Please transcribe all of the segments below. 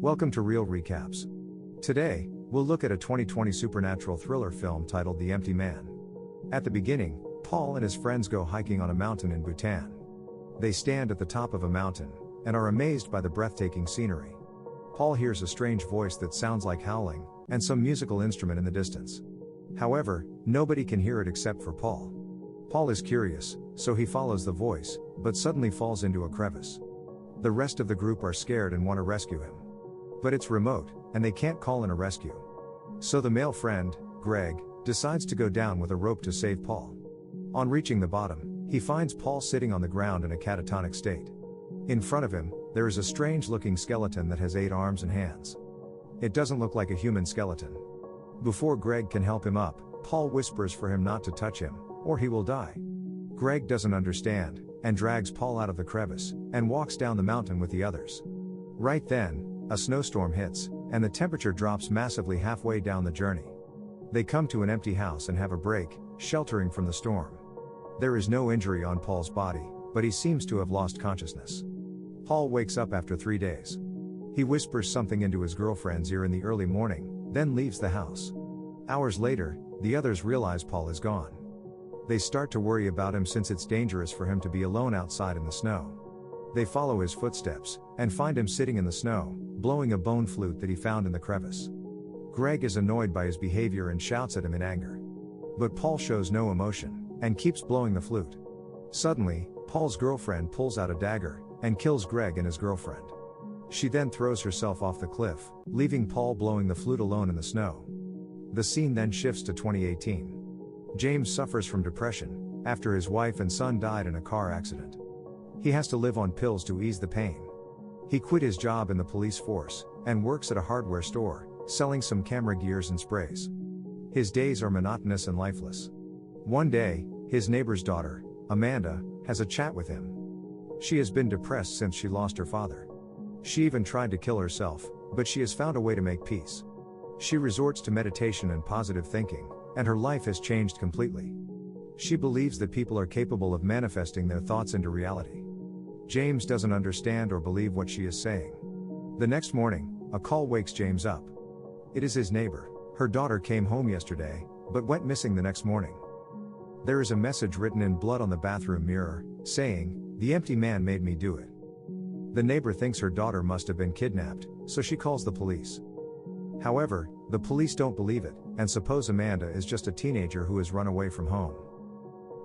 Welcome to Real Recaps. Today, we'll look at a 2020 supernatural thriller film titled The Empty Man. At the beginning, Paul and his friends go hiking on a mountain in Bhutan. They stand at the top of a mountain and are amazed by the breathtaking scenery. Paul hears a strange voice that sounds like howling and some musical instrument in the distance. However, nobody can hear it except for Paul. Paul is curious, so he follows the voice, but suddenly falls into a crevice. The rest of the group are scared and want to rescue him. But it's remote, and they can't call in a rescue. So the male friend, Greg, decides to go down with a rope to save Paul. On reaching the bottom, he finds Paul sitting on the ground in a catatonic state. In front of him, there is a strange-looking skeleton that has 8 arms and hands. It doesn't look like a human skeleton. Before Greg can help him up, Paul whispers for him not to touch him, or he will die. Greg doesn't understand, and drags Paul out of the crevice, and walks down the mountain with the others. Right then, a snowstorm hits, and the temperature drops massively halfway down the journey. They come to an empty house and have a break, sheltering from the storm. There is no injury on Paul's body, but he seems to have lost consciousness. Paul wakes up after 3 days. He whispers something into his girlfriend's ear in the early morning, then leaves the house. Hours later, the others realize Paul is gone. They start to worry about him since it's dangerous for him to be alone outside in the snow. They follow his footsteps, and find him sitting in the snow, blowing a bone flute that he found in the crevice. Greg is annoyed by his behavior and shouts at him in anger. But Paul shows no emotion, and keeps blowing the flute. Suddenly, Paul's girlfriend pulls out a dagger, and kills Greg and his girlfriend. She then throws herself off the cliff, leaving Paul blowing the flute alone in the snow. The scene then shifts to 2018. James suffers from depression, after his wife and son died in a car accident. He has to live on pills to ease the pain. He quit his job in the police force, and works at a hardware store, selling some camera gears and sprays. His days are monotonous and lifeless. One day, his neighbor's daughter, Amanda, has a chat with him. She has been depressed since she lost her father. She even tried to kill herself, but she has found a way to make peace. She resorts to meditation and positive thinking, and her life has changed completely. She believes that people are capable of manifesting their thoughts into reality. James doesn't understand or believe what she is saying. The next morning, a call wakes James up. It is his neighbor. Her daughter came home yesterday, but went missing the next morning. There is a message written in blood on the bathroom mirror, saying, "The empty man made me do it." The neighbor thinks her daughter must have been kidnapped, so she calls the police. However, the police don't believe it, and suppose Amanda is just a teenager who has run away from home.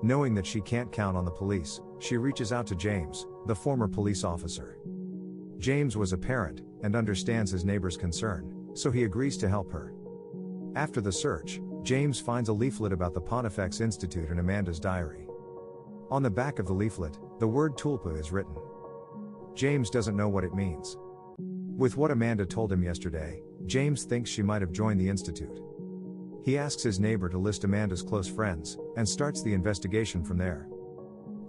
Knowing that she can't count on the police, she reaches out to James, the former police officer. James was a parent, and understands his neighbor's concern, so he agrees to help her. After the search, James finds a leaflet about the Pontifex Institute in Amanda's diary. On the back of the leaflet, the word tulpa is written. James doesn't know what it means. With what Amanda told him yesterday, James thinks she might have joined the institute. He asks his neighbor to list Amanda's close friends, and starts the investigation from there.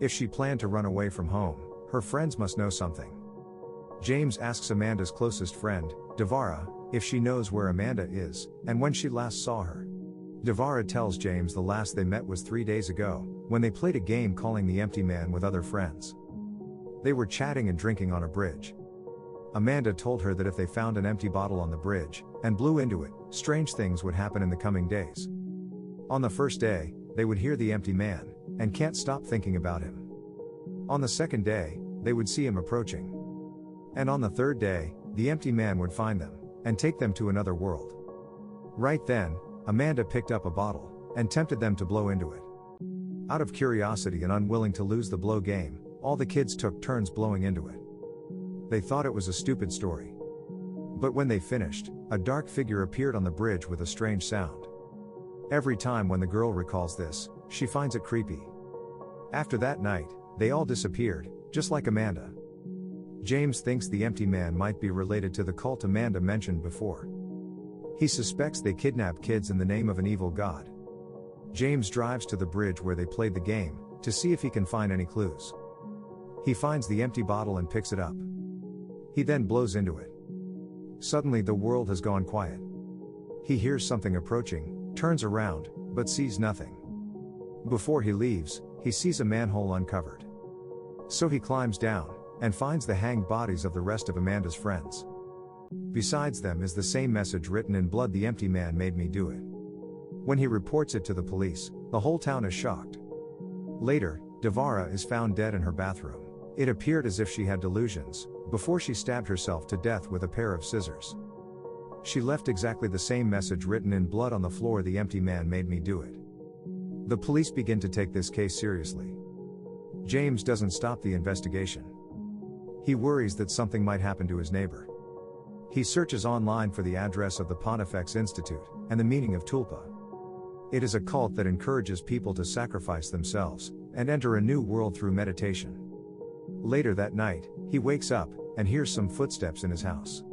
If she planned to run away from home, her friends must know something. James asks Amanda's closest friend, Devara, if she knows where Amanda is, and when she last saw her. Devara tells James the last they met was 3 days ago, when they played a game calling The Empty Man with other friends. They were chatting and drinking on a bridge. Amanda told her that if they found an empty bottle on the bridge, and blew into it, strange things would happen in the coming days. On the first day, they would hear the empty man, and can't stop thinking about him. On the second day, they would see him approaching. And on the third day, the empty man would find them, and take them to another world. Right then, Amanda picked up a bottle, and tempted them to blow into it. Out of curiosity and unwilling to lose the blow game, all the kids took turns blowing into it. They thought it was a stupid story. But when they finished, a dark figure appeared on the bridge with a strange sound. Every time when the girl recalls this, she finds it creepy. After that night, they all disappeared, just like Amanda. James thinks the empty man might be related to the cult Amanda mentioned before. He suspects they kidnap kids in the name of an evil god. James drives to the bridge where they played the game, to see if he can find any clues. He finds the empty bottle and picks it up. He then blows into it. Suddenly the world has gone quiet. He hears something approaching, turns around, but sees nothing. Before he leaves, he sees a manhole uncovered. So he climbs down, and finds the hanged bodies of the rest of Amanda's friends. Besides them is the same message written in blood: "The empty man made me do it." When he reports it to the police, the whole town is shocked. Later, Devara is found dead in her bathroom. It appeared as if she had delusions, before she stabbed herself to death with a pair of scissors. She left exactly the same message written in blood on the floor: "The empty man made me do it." The police begin to take this case seriously. James doesn't stop the investigation. He worries that something might happen to his neighbor. He searches online for the address of the Pontifex Institute and the meaning of tulpa. It is a cult that encourages people to sacrifice themselves and enter a new world through meditation. Later that night, he wakes up and hears some footsteps in his house.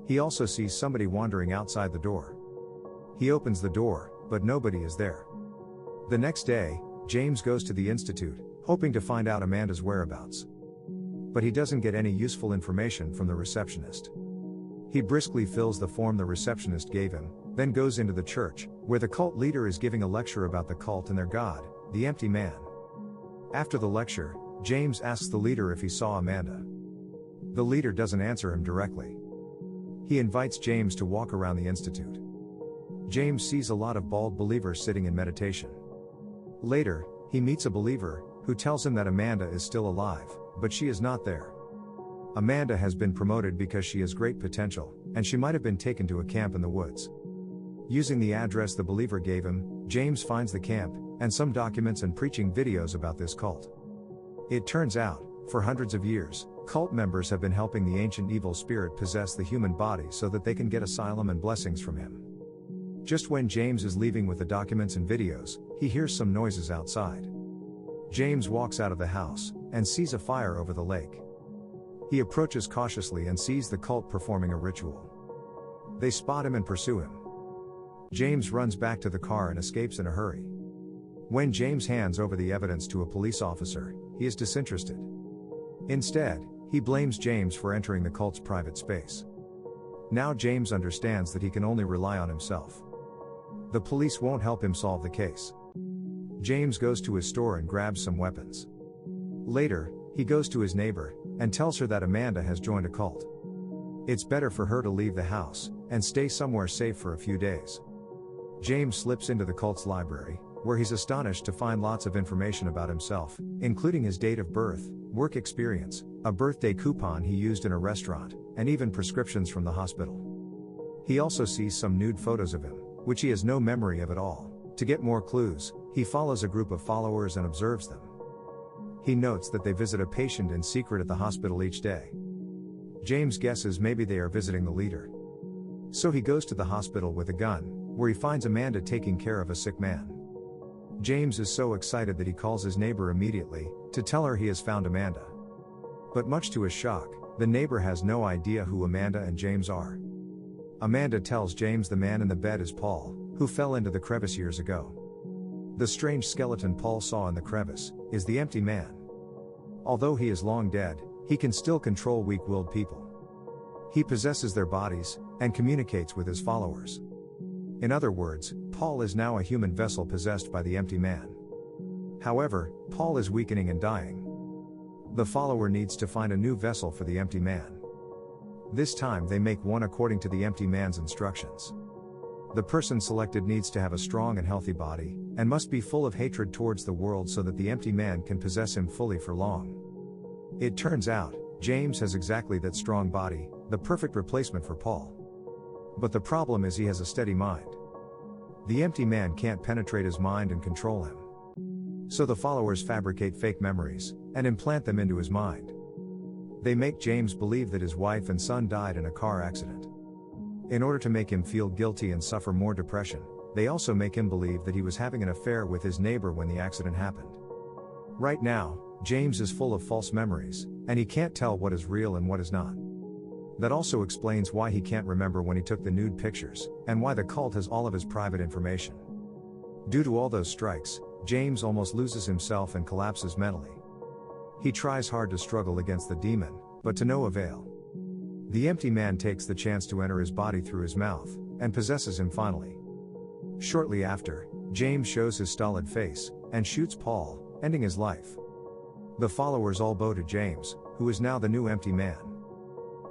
He also sees somebody wandering outside the door. He opens the door, but nobody is there. The next day, James goes to the institute, hoping to find out Amanda's whereabouts. But he doesn't get any useful information from the receptionist. He briskly fills the form the receptionist gave him, then goes into the church, where the cult leader is giving a lecture about the cult and their god, the empty man. After the lecture, James asks the leader if he saw Amanda. The leader doesn't answer him directly. He invites James to walk around the institute. James sees a lot of bald believers sitting in meditation. Later, he meets a believer, who tells him that Amanda is still alive, but she is not there. Amanda has been promoted because she has great potential, and she might have been taken to a camp in the woods. Using the address the believer gave him, James finds the camp, and some documents and preaching videos about this cult. It turns out, for hundreds of years, cult members have been helping the ancient evil spirit possess the human body so that they can get asylum and blessings from him. Just when James is leaving with the documents and videos, he hears some noises outside. James walks out of the house, and sees a fire over the lake. He approaches cautiously and sees the cult performing a ritual. They spot him and pursue him. James runs back to the car and escapes in a hurry. When James hands over the evidence to a police officer, he is disinterested. Instead, he blames James for entering the cult's private space. Now James understands that he can only rely on himself. The police won't help him solve the case. James goes to his store and grabs some weapons. Later, he goes to his neighbor, and tells her that Amanda has joined a cult. It's better for her to leave the house, and stay somewhere safe for a few days. James slips into the cult's library, where he's astonished to find lots of information about himself, including his date of birth, work experience, a birthday coupon he used in a restaurant, and even prescriptions from the hospital. He also sees some nude photos of him, which he has no memory of at all. To get more clues, he follows a group of followers and observes them. He notes that they visit a patient in secret at the hospital each day. James guesses maybe they are visiting the leader. So he goes to the hospital with a gun, where he finds Amanda taking care of a sick man. James is so excited that he calls his neighbor immediately, to tell her he has found Amanda. But much to his shock, the neighbor has no idea who Amanda and James are. Amanda tells James the man in the bed is Paul, who fell into the crevice years ago. The strange skeleton Paul saw in the crevice is the empty man. Although he is long dead, he can still control weak-willed people. He possesses their bodies and communicates with his followers. In other words, Paul is now a human vessel possessed by the empty man. However, Paul is weakening and dying. The follower needs to find a new vessel for the empty man. This time they make one according to the empty man's instructions. The person selected needs to have a strong and healthy body, and must be full of hatred towards the world so that the empty man can possess him fully for long. It turns out, James has exactly that strong body, the perfect replacement for Paul. But the problem is he has a steady mind. The empty man can't penetrate his mind and control him. So the followers fabricate fake memories, and implant them into his mind. They make James believe that his wife and son died in a car accident. In order to make him feel guilty and suffer more depression, they also make him believe that he was having an affair with his neighbor when the accident happened. Right now, James is full of false memories, and he can't tell what is real and what is not. That also explains why he can't remember when he took the nude pictures, and why the cult has all of his private information. Due to all those strikes, James almost loses himself and collapses mentally. He tries hard to struggle against the demon, but to no avail. The empty man takes the chance to enter his body through his mouth, and possesses him finally. Shortly after, James shows his stolid face, and shoots Paul, ending his life. The followers all bow to James, who is now the new empty man.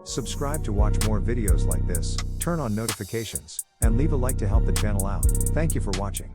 Subscribe to watch more videos like this, turn on notifications, and leave a like to help the channel out. Thank you for watching.